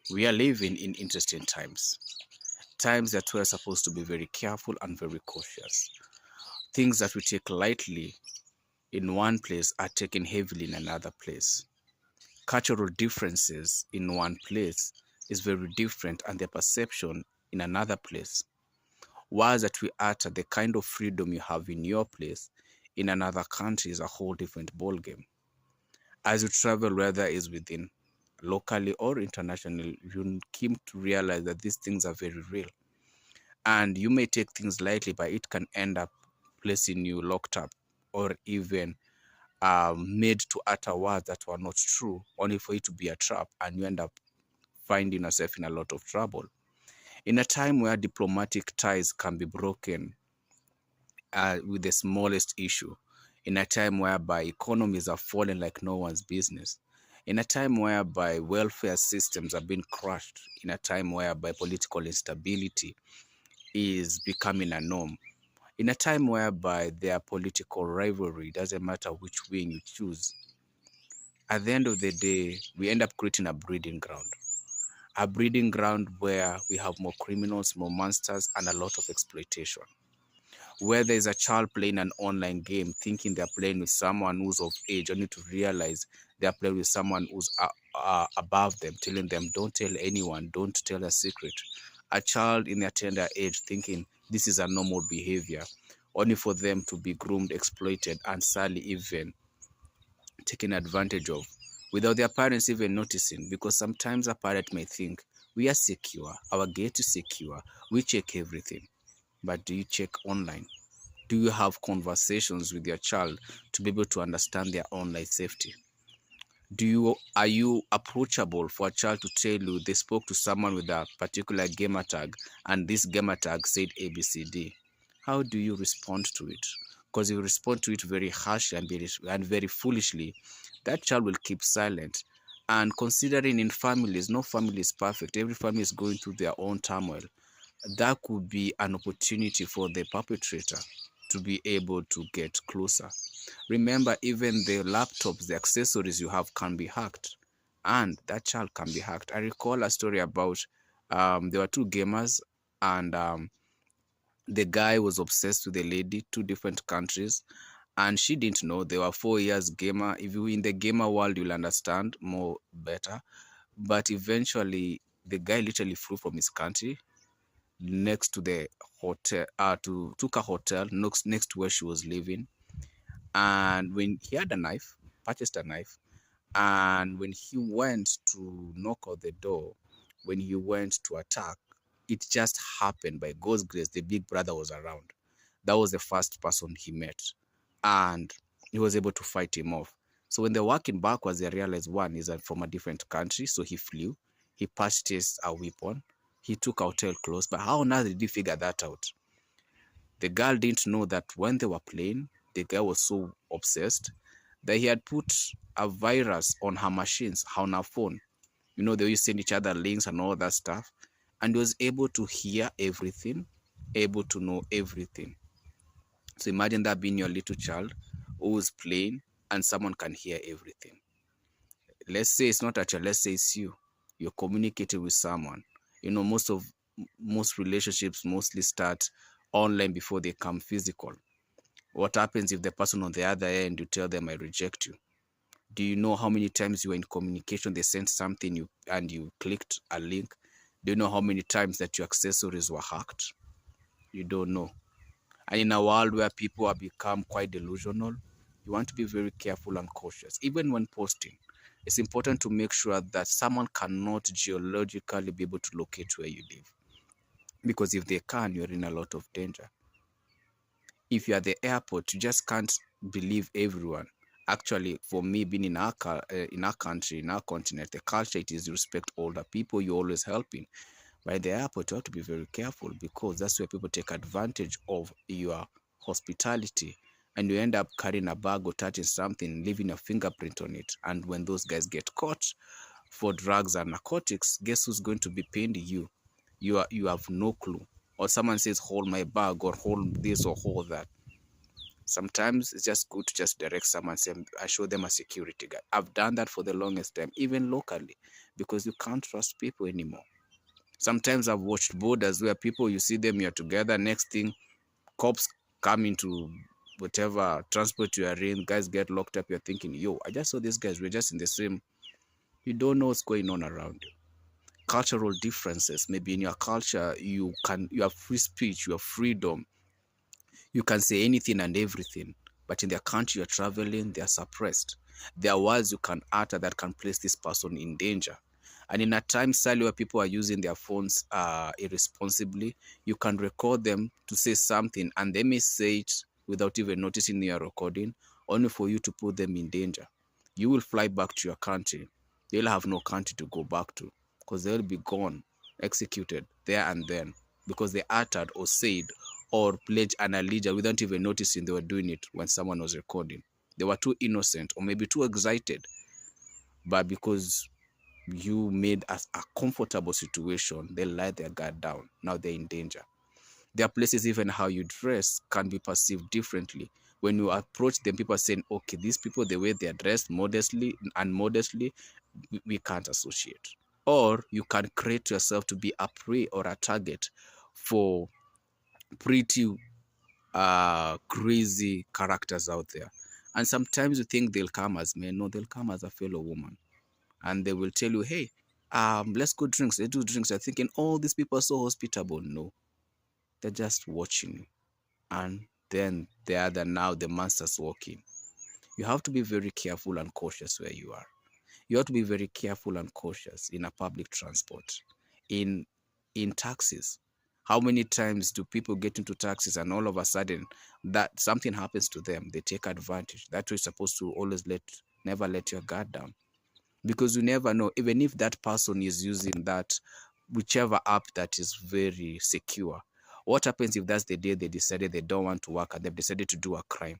We are living in interesting times, times that we're supposed to be very careful and very cautious. Things that we take lightly in one place are taken heavily in another place. Cultural differences in one place is very different and their perception in another place. Words that we utter, the kind of freedom you have in your place, in another country is a whole different ballgame. As you travel, whether it's within locally or internationally, you came to realize that these things are very real. And you may take things lightly, but it can end up placing you locked up or even made to utter words that were not true, only for it to be a trap, and you end up finding yourself in a lot of trouble. In a time where diplomatic ties can be broken with the smallest issue, in a time whereby economies are falling like no one's business, in a time whereby welfare systems are being crushed, in a time whereby political instability is becoming a norm, in a time whereby their political rivalry doesn't matter which wing you choose, at the end of the day, we end up creating a breeding ground where we have more criminals, more monsters, and a lot of exploitation. Where there's a child playing an online game thinking they're playing with someone who's of age, only to realize they're playing with someone who's above them, telling them, don't tell anyone, don't tell a secret. A child in their tender age thinking this is a normal behavior, only for them to be groomed, exploited, and sadly even taken advantage of without their parents even noticing, because sometimes a parent may think we are secure, our gate is secure, we check everything. But do you check online? Do you have conversations with your child to be able to understand their online safety? Are you approachable for a child to tell you they spoke to someone with a particular gamer tag and this gamer tag said ABCD? How do you respond to it? Because you respond to it very harshly and very foolishly, that child will keep silent. And considering in families, no family is perfect. Every family is going through their own turmoil. That could be an opportunity for the perpetrator to be able to get closer. Remember, even the laptops, the accessories you have can be hacked, and that child can be hacked. I recall a story about there were two gamers, and the guy was obsessed with a lady, two different countries, and she didn't know. They were 4 years gamer. If you in the gamer world, you'll understand more better. But eventually, the guy literally flew from his country next to the hotel, took a hotel next to where she was living. And when he had a knife, purchased a knife, and when he went to knock on the door, when he went to attack, it just happened by God's grace. The big brother was around. That was the first person he met, and he was able to fight him off. So when they're working backwards, they realized one is from a different country, so he flew. He purchased a weapon. He took hotel clothes. But how on earth did he figure that out? The girl didn't know that when they were playing, the guy was so obsessed that he had put a virus on her machines, on her phone. You know, they used to send each other links and all that stuff. And he was able to hear everything, able to know everything. So imagine that being your little child who's playing and someone can hear everything. Let's say it's not a child, let's say it's you. You're communicating with someone. You know, most relationships mostly start online before they come physical. What happens if the person on the other end, you tell them I reject you? Do you know how many times you were in communication, they sent something and you clicked a link? Do you know how many times that your accessories were hacked? You don't know. And in a world where people have become quite delusional, you want to be very careful and cautious. Even when posting, it's important to make sure that someone cannot geologically be able to locate where you live. Because if they can, you're in a lot of danger. If you're at the airport, you just can't believe everyone. Actually, for me, being in our country, in our continent, the culture it is you respect older people, you're always helping. By the airport, you have to be very careful because that's where people take advantage of your hospitality, and you end up carrying a bag or touching something, leaving a fingerprint on it. And when those guys get caught for drugs and narcotics, guess who's going to be paying you? You have no clue. Or someone says, hold my bag or hold this or hold that. Sometimes it's just good to just direct someone, say, I show them a security guard. I've done that for the longest time, even locally, because you can't trust people anymore. Sometimes I've watched borders where people, you see them, you're together, next thing, cops come into whatever transport you are in, guys get locked up, you're thinking, yo, I just saw these guys, we're just in the same. You don't know what's going on around you. Cultural differences, maybe in your culture, you have free speech, you have freedom, you can say anything and everything, but in their country you're traveling, they are suppressed. There are words you can utter that can place this person in danger. And in a time style where people are using their phones irresponsibly, you can record them to say something and they may say it without even noticing you are recording, only for you to put them in danger. You will fly back to your country. They'll have no country to go back to because they'll be gone, executed there and then because they uttered or said or pledged an allegiance without even noticing they were doing it when someone was recording. They were too innocent or maybe too excited, but because you made a comfortable situation, they let their guard down. Now they're in danger. There are places even how you dress can be perceived differently. When you approach them, people are saying, okay, these people, the way they're dressed modestly and modestly, we can't associate. Or you can create yourself to be a prey or a target for pretty crazy characters out there. And sometimes you think they'll come as men. No, they'll come as a fellow woman. And they will tell you, hey, let's go drinks. They do drinks. You're thinking, oh, these people are so hospitable. No, they're just watching you. And then now the monster's walking. You have to be very careful and cautious where you are. You have to be very careful and cautious in a public transport, in taxis. How many times do people get into taxis and all of a sudden that something happens to them, they take advantage? That's why you're supposed to always never let your guard down, because you never know. Even if that person is using that whichever app that is very secure, what happens if that's the day they decided they don't want to work and they've decided to do a crime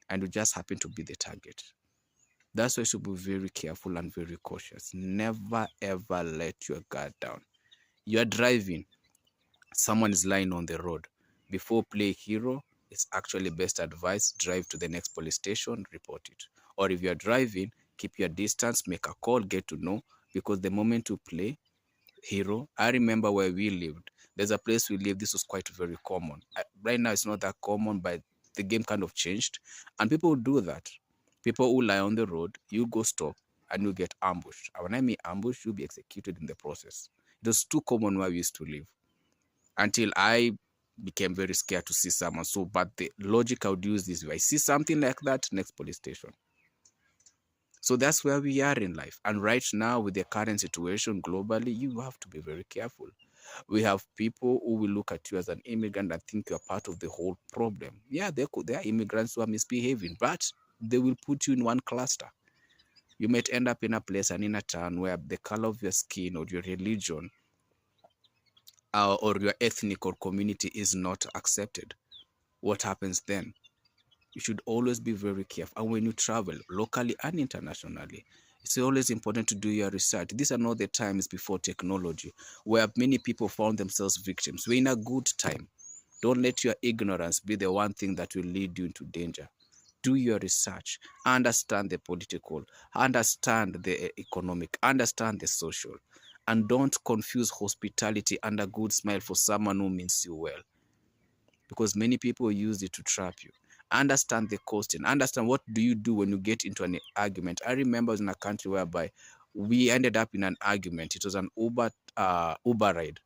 and you just happen to be the target? That's why you should be very careful and very cautious. Never ever let your guard down. You're driving, someone is lying on the road. Before play hero, it's actually best advice, drive to the next police station, report it. Or if you're driving, keep your distance, make a call, get to know, because the moment you play hero, I remember where we lived. There's a place we live. This was quite very common. Right now, it's not that common, but the game kind of changed. And people do that. People who lie on the road, you go stop and you get ambushed. And when I mean ambush, you'll be executed in the process. It was too common where we used to live until I became very scared to see someone. So, but the logic I would use is if I see something like that, next police station. So that's where we are in life. And right now, with the current situation globally, you have to be very careful. We have people who will look at you as an immigrant and think you're part of the whole problem. Yeah, there are immigrants who are misbehaving, but they will put you in one cluster. You might end up in a place and in a town where the color of your skin or your religion or your ethnic or community is not accepted. What happens then? You should always be very careful. And when you travel locally and internationally, it's always important to do your research. These are not the times before technology where many people found themselves victims. We're in a good time. Don't let your ignorance be the one thing that will lead you into danger. Do your research, understand the political, understand the economic, understand the social, and don't confuse hospitality and a good smile for someone who means you well, because many people use it to trap you. Understand the cost and understand what do you do when you get into an argument. I remember I was in a country whereby we ended up in an argument. It was an Uber ride,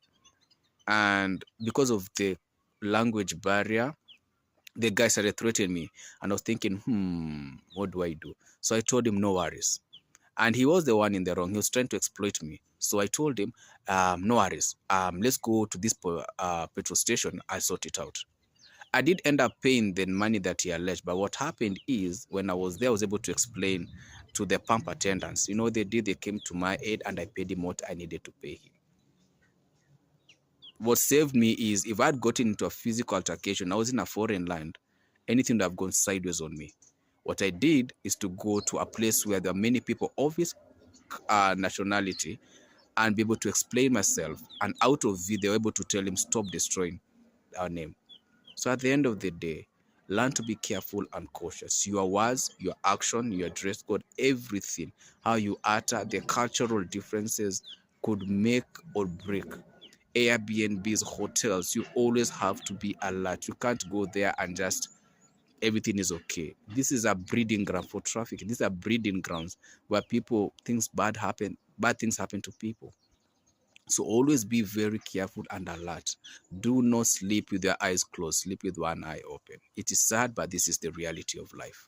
and because of the language barrier, the guy started threatening me, and I was thinking, what do I do? So I told him, no worries. And he was the one in the wrong. He was trying to exploit me. So I told him, no worries. Let's go to this petrol station. I'll sort it out. I did end up paying the money that he alleged, but what happened is when I was there, I was able to explain to the pump attendants. You know, they came to my aid and I paid him what I needed to pay him. What saved me is if I'd gotten into a physical altercation, I was in a foreign land, anything would have gone sideways on me. What I did is to go to a place where there are many people of his nationality and be able to explain myself. And out of it, they were able to tell him, stop destroying our name. So at the end of the day, Learn to be careful and cautious. Your words, your action, your dress code, everything, how you utter, the cultural differences could make or break. Airbnbs, hotels, you always have to be alert. You can't go there and just everything is okay. This is a breeding ground for trafficking. These are breeding grounds where bad things happen to people. So always be very careful and alert. Do not sleep with your eyes closed. Sleep with one eye open. It is sad, but this is the reality of life.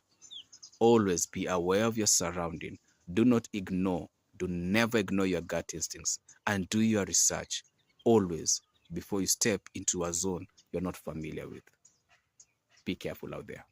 Always be aware of your surrounding. Do not ignore. Do never ignore your gut instincts, and do your research always before you step into a zone you're not familiar with. Be careful out there.